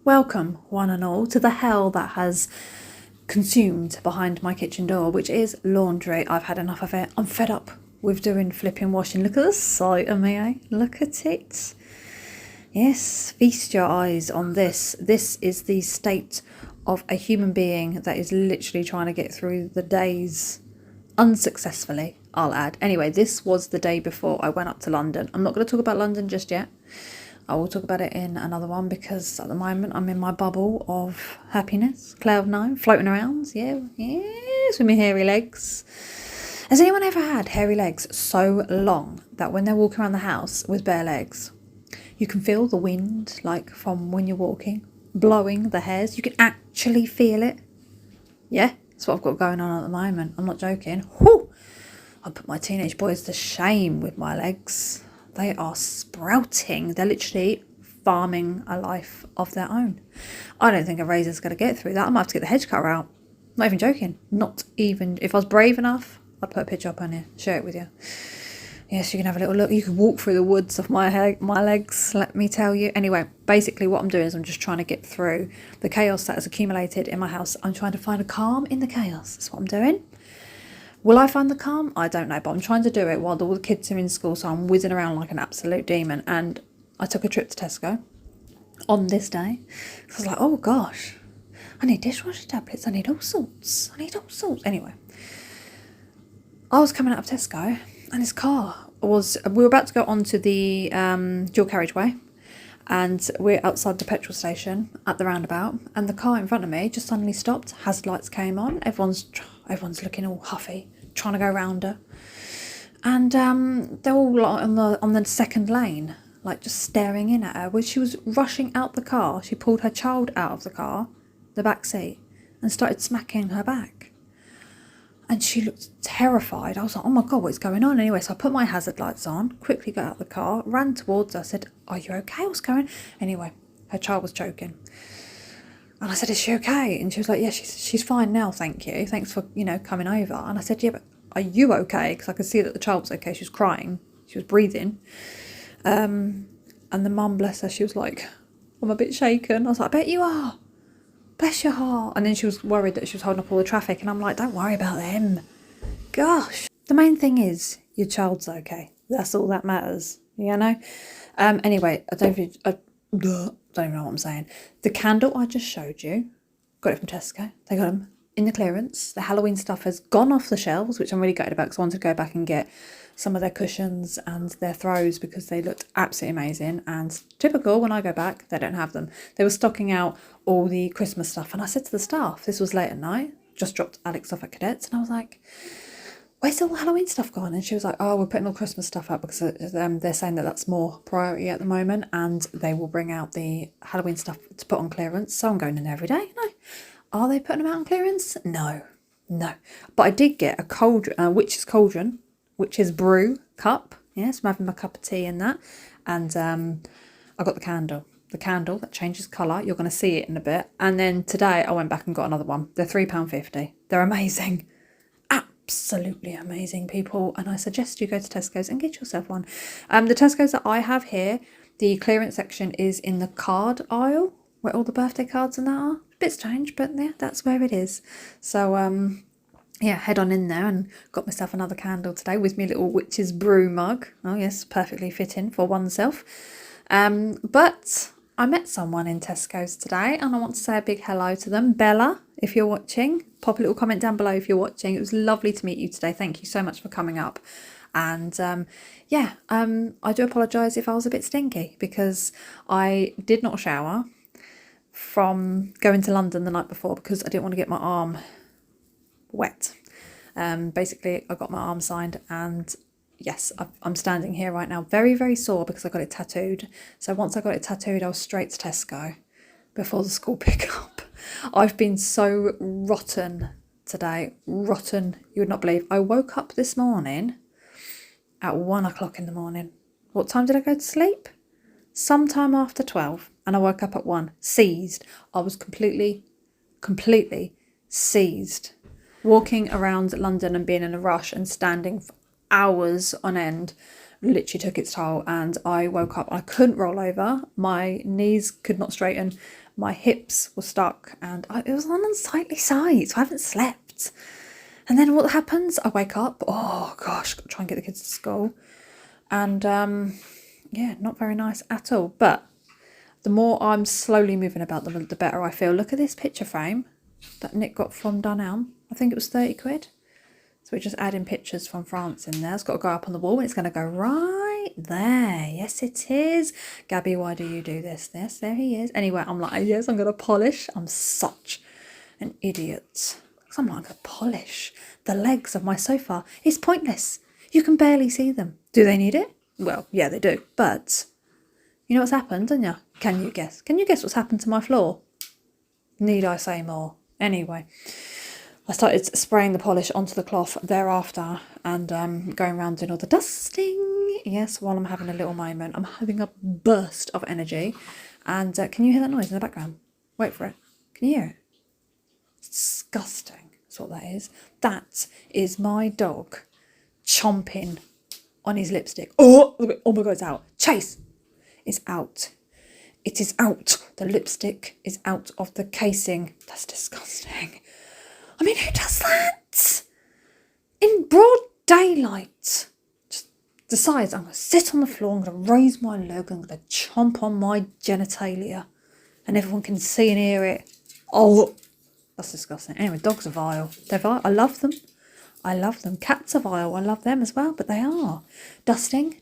Welcome, one and all, to the hell that has consumed behind my kitchen door, which is laundry. I've had enough of it. I'm fed up with doing flipping washing. Look at the sight of me, eh? Look at it. Yes, feast your eyes on this. This is the state of a human being that is literally trying to get through the days unsuccessfully, I'll add. Anyway, this was the day before I went up to London. I'm not going to talk about London just yet. I will talk about it in another one because at the moment I'm in my bubble of happiness, cloud nine, floating around. Yeah, yes, with my hairy legs. Has anyone ever had hairy legs so long that when they're walking around the house with bare legs, you can feel the wind, like from when you're walking, blowing the hairs? You can actually feel it. Yeah, that's what I've got going on at the moment. I'm not joking. Whew! I put my teenage boys to shame with my legs. They are sprouting. They're literally farming a life of their own. I don't think a razor's going to get through that. I might have to get the hedge cutter out. Not even joking. Not even. If I was brave enough, I'd put a picture up on here. Share it with you. Yes, you can have a little look. You can walk through the woods of my legs, let me tell you. Anyway, basically what I'm doing is I'm just trying to get through the chaos that has accumulated in my house. I'm trying to find a calm in the chaos. That's what I'm doing. Will I find the calm? I don't know, but I'm trying to do it while all the kids are in school, so I'm whizzing around like an absolute demon. And I took a trip to Tesco on this day. I was like, oh gosh, I need dishwasher tablets. I need all sorts. Anyway, I was coming out of Tesco and this car we were about to go onto the dual carriageway, and we're outside the petrol station at the roundabout, and the car in front of me just suddenly stopped. Hazard lights came on. Everyone's looking all huffy, trying to go round her, and they're all on the second lane, like just staring in at her. When she was rushing out the car, she pulled her child out of the car, the back seat, and started smacking her back. And she looked terrified. I was like, oh my God, what's going on? Anyway, so I put my hazard lights on, quickly got out of the car, ran towards her. I said, are you okay? What's going on? Anyway, her child was choking. And I said, is she okay? And she was like, yeah, she's fine now, thank you. Thanks for, coming over. And I said, yeah, but are you okay? Because I could see that the child was okay. She was crying. She was breathing. And the mum, bless her, she was like, I'm a bit shaken. I was like, I bet you are. Bless your heart. And then she was worried that she was holding up all the traffic. And I'm like, don't worry about them. Gosh. The main thing is your child's okay. That's all that matters, Anyway, I don't even know what I'm saying. The candle I just showed you, got it from Tesco. They got them in the clearance. The Halloween stuff has gone off the shelves, which I'm really gutted about because I wanted to go back and get some of their cushions and their throws because they looked absolutely amazing. And typical, when I go back, they don't have them. They were stocking out all the Christmas stuff. And I said to the staff, this was late at night, just dropped Alex off at Cadets. And I was like, where's all the Halloween stuff gone? And she was like, oh, we're putting all Christmas stuff up because they're saying that that's more priority at the moment, and they will bring out the Halloween stuff to put on clearance. So I'm going in there every day. No. Are they putting them out on clearance? No. But I did get a cauldron, witch's brew cup. Yes, I'm having my cup of tea in that. And I got the candle that changes colour. You're going to see it in a bit. And then today I went back and got another one. They're £3.50. They're amazing. Absolutely amazing, people. And I suggest you go to Tesco's and get yourself one. The Tesco's that I have here, the clearance section is in the card aisle where all the birthday cards and that are. A bit strange, but yeah, that's where it is. So head on in there, and got myself another candle today with me little witch's brew mug. Oh yes, perfectly fitting for oneself. But I met someone in Tesco's today, and I want to say a big hello to them. Bella, if you're watching, pop a little comment down below if you're watching. It was lovely to meet you today. Thank you so much for coming up. And I do apologise if I was a bit stinky because I did not shower from going to London the night before because I didn't want to get my arm wet. Basically, I got my arm signed, and yes, I'm standing here right now very, very sore because I got it tattooed. So once I got it tattooed, I was straight to Tesco before the school pick-up. I've been so rotten today. Rotten, you would not believe. I woke up this morning at 1 o'clock in the morning. What time did I go to sleep? Sometime after 12. And I woke up at 1. Seized. I was completely seized. Walking around London and being in a rush and standing for hours on end literally took its toll, and I woke up. I couldn't roll over. My knees could not straighten. My hips were stuck, and it was on unsightly side, so I haven't slept. And then what happens? I wake up. Oh gosh, got to try and get the kids to school, and yeah, not very nice at all. But the more I'm slowly moving about, the better I feel. Look at this picture frame that Nick got from Dunelm. I think it was 30 quid. So we're just adding pictures from France in there. It's got to go up on the wall, and it's going to go right there. Yes, it is. Gabby, why do you do this? Yes, there he is. Anyway, I'm like, yes, I'm going to polish. I'm such an idiot. I'm not going to polish the legs of my sofa. It's pointless. You can barely see them. Do they need it? Well, yeah, they do. But you know what's happened, don't you? Can you guess? Can you guess what's happened to my floor? Need I say more? Anyway, I started spraying the polish onto the cloth thereafter, and going around doing all the dusting. Yes, while I'm having a little moment. I'm having a burst of energy. And can you hear that noise in the background? Wait for it. Can you hear it? It's disgusting. That's what that is. That is my dog chomping on his lipstick. Oh my God, it's out. Chase! It's out. It is out. The lipstick is out of the casing. That's disgusting. I mean, who does that? In broad daylight. Just decides I'm going to sit on the floor, I'm going to raise my leg, I'm going to chomp on my genitalia, and everyone can see and hear it. Oh, that's disgusting. Anyway, dogs are vile. They're vile. I love them. I love them. Cats are vile. I love them as well, but they are. Dusting.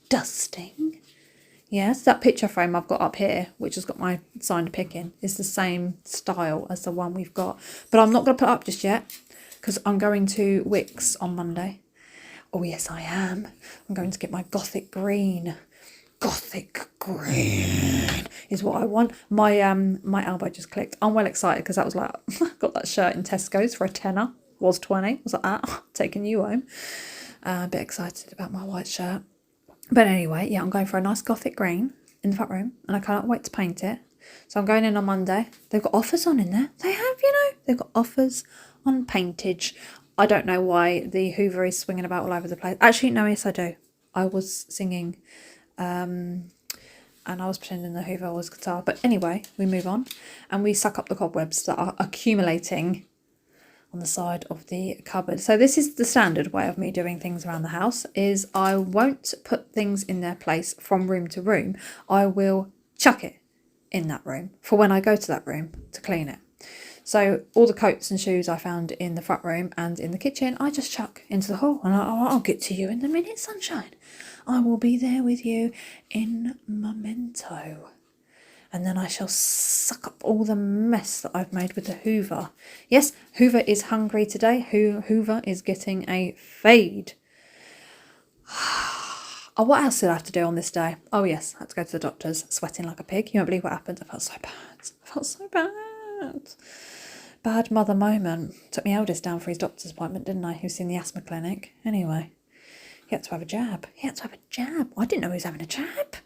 Yes, that picture frame I've got up here, which has got my signed pick in, is the same style as the one we've got. But I'm not going to put it up just yet, because I'm going to Wickes on Monday. Oh, yes, I am. I'm going to get my Gothic green. Gothic green is what I want. My elbow just clicked. I'm well excited, because that was like, I got that shirt in Tesco's for a tenner. Was 20. I was like, taking you home. A bit excited about my white shirt. But anyway, yeah, I'm going for a nice Gothic green in the front room, and I can't wait to paint it. So I'm going in on Monday. They've got offers on in there. They have, they've got offers on paintage. I don't know why the Hoover is swinging about all over the place. Actually, no, yes, I do. I was singing, and I was pretending the Hoover was guitar. But anyway, we move on, and we suck up the cobwebs that are accumulating on the side of the cupboard. So this is the standard way of me doing things around the house, is I won't put things in their place from room to room. I will chuck it in that room for when I go to that room to clean it. So all the coats and shoes I found in the front room and in the kitchen, I just chuck into the hall, and I'll get to you in a minute, sunshine. I will be there with you in memento. And then I shall suck up all the mess that I've made with the Hoover. Yes, Hoover is hungry today. Hoover is getting a fade. Oh, what else did I have to do on this day? Oh, yes, I had to go to the doctor's, sweating like a pig. You won't believe what happened. I felt so bad. Bad mother moment. Took my eldest down for his doctor's appointment, didn't I? Who's in the asthma clinic. Anyway, he had to have a jab. I didn't know he was having a jab.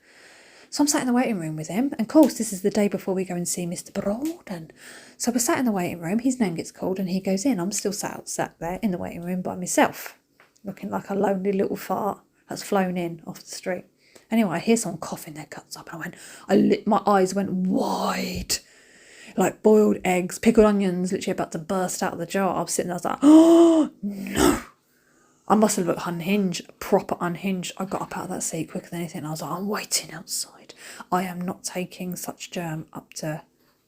So I'm sat in the waiting room with him. And of course, this is the day before we go and see Mr. Broaden. So we're sat in the waiting room. His name gets called and he goes in. I'm still sat there in the waiting room by myself, looking like a lonely little fart that's flown in off the street. Anyway, I hear someone coughing their guts up, and my eyes went wide, like boiled eggs, pickled onions, literally about to burst out of the jar. I was sitting there, I was like, oh no. I must have looked unhinged, proper unhinged. I got up out of that seat quicker than anything, and I was like, I'm waiting outside. I am not taking such germ up to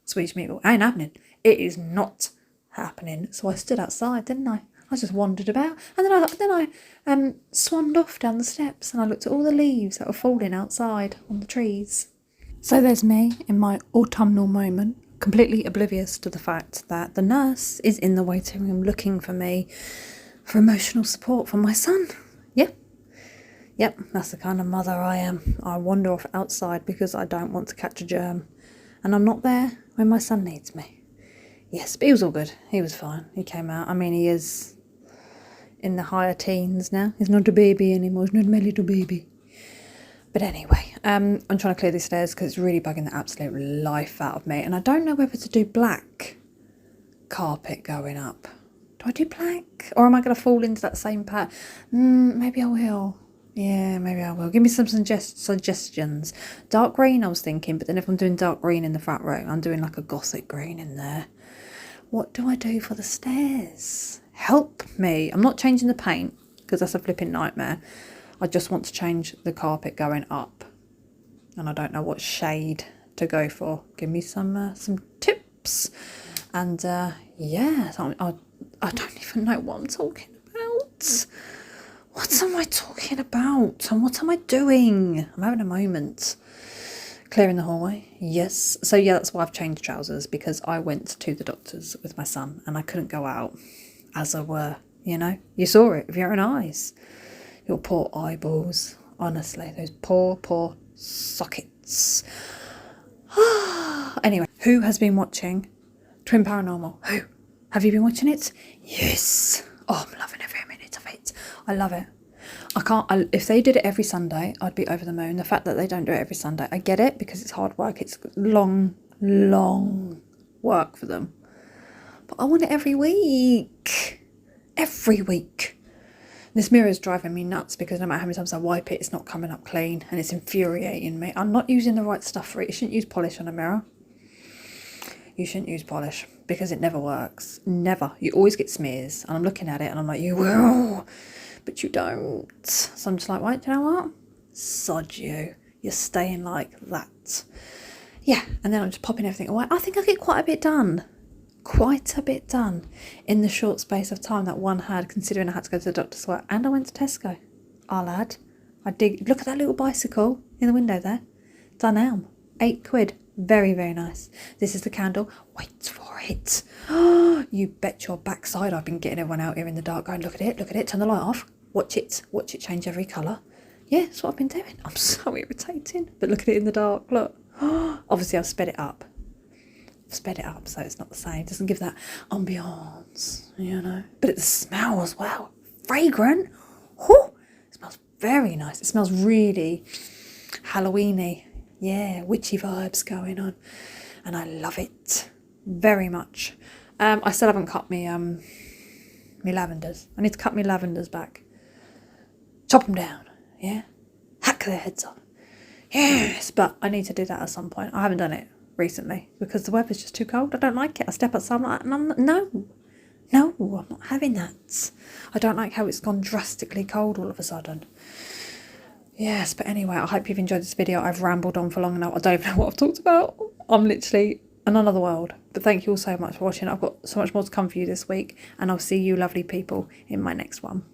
Swedish meatball. It ain't happening. It is not happening. So I stood outside, didn't I? I just wandered about, and then I swanned off down the steps, and I looked at all the leaves that were falling outside on the trees. So there's me in my autumnal moment, completely oblivious to the fact that the nurse is in the waiting room looking for me for emotional support from my son. Yep, that's the kind of mother I am. I wander off outside because I don't want to catch a germ, and I'm not there when my son needs me. Yes, but he was all good. He was fine. He came out. I mean, he is in the higher teens now. He's not a baby anymore. He's not my little baby. But anyway, I'm trying to clear these stairs because it's really bugging the absolute life out of me. And I don't know whether to do black carpet going up. Do I do black? Or am I going to fall into that same pattern? Maybe I will. Yeah, maybe I will. Give me some suggestions. Dark green, I was thinking, but then if I'm doing dark green in the front row, I'm doing like a gothic green in there. What do I do for the stairs? Help me. I'm not changing the paint because that's a flipping nightmare. I just want to change the carpet going up. And I don't know what shade to go for. Give me some tips. And yeah, so I don't even know what I'm talking about. What am I talking about? And what am I doing? I'm having a moment. Clearing the hallway. Yes. So yeah, that's why I've changed trousers, because I went to the doctor's with my son and I couldn't go out as I were, you know. You saw it with your own eyes. Your poor eyeballs. Honestly, those poor sockets. Anyway, who has been watching Twin Paranormal? Who? Have you been watching it? Yes. Oh, I'm loving every minute of it. I love it. If they did it every Sunday, I'd be over the moon. The fact that they don't do it every Sunday, I get it, because it's hard work. It's long work for them. But I want it every week. Every week. This mirror is driving me nuts because no matter how many times I wipe it, it's not coming up clean, and it's infuriating me. I'm not using the right stuff for it. You shouldn't use polish on a mirror. You shouldn't use polish because it never works. Never. You always get smears. And I'm looking at it and I'm like, you will. But you don't. So I'm just like, right, do you know what? Sod you. You're staying like that. Yeah. And then I'm just popping everything away. I think I get quite a bit done. Quite a bit done in the short space of time that one had, considering I had to go to the doctor's work and I went to Tesco. I'll add. Look at that little bicycle in the window there. Done. £8. Very, very nice. This is the candle. Wait for it. Oh, you bet your backside I've been getting everyone out here in the dark going, look at it, turn the light off. Watch it change every colour. Yeah, that's what I've been doing. I'm so irritating. But look at it in the dark, look. Obviously I've sped it up. So it's not the same. It doesn't give that ambiance, you know. But it's the smell as well. Fragrant. It smells very nice. It smells really Halloweeny. Yeah, witchy vibes going on. And I love it very much. I still haven't cut me lavenders. I need to cut my lavenders back. Chop them down, yeah? Hack their heads off. Yes, but I need to do that at some point. I haven't done it recently because the weather's just too cold. I don't like it. I step outside and I'm like, no, I'm not having that. I don't like how it's gone drastically cold all of a sudden. Yes, but anyway, I hope you've enjoyed this video. I've rambled on for long enough. I don't even know what I've talked about. I'm literally in another world. But thank you all so much for watching. I've got so much more to come for you this week, and I'll see you lovely people in my next one.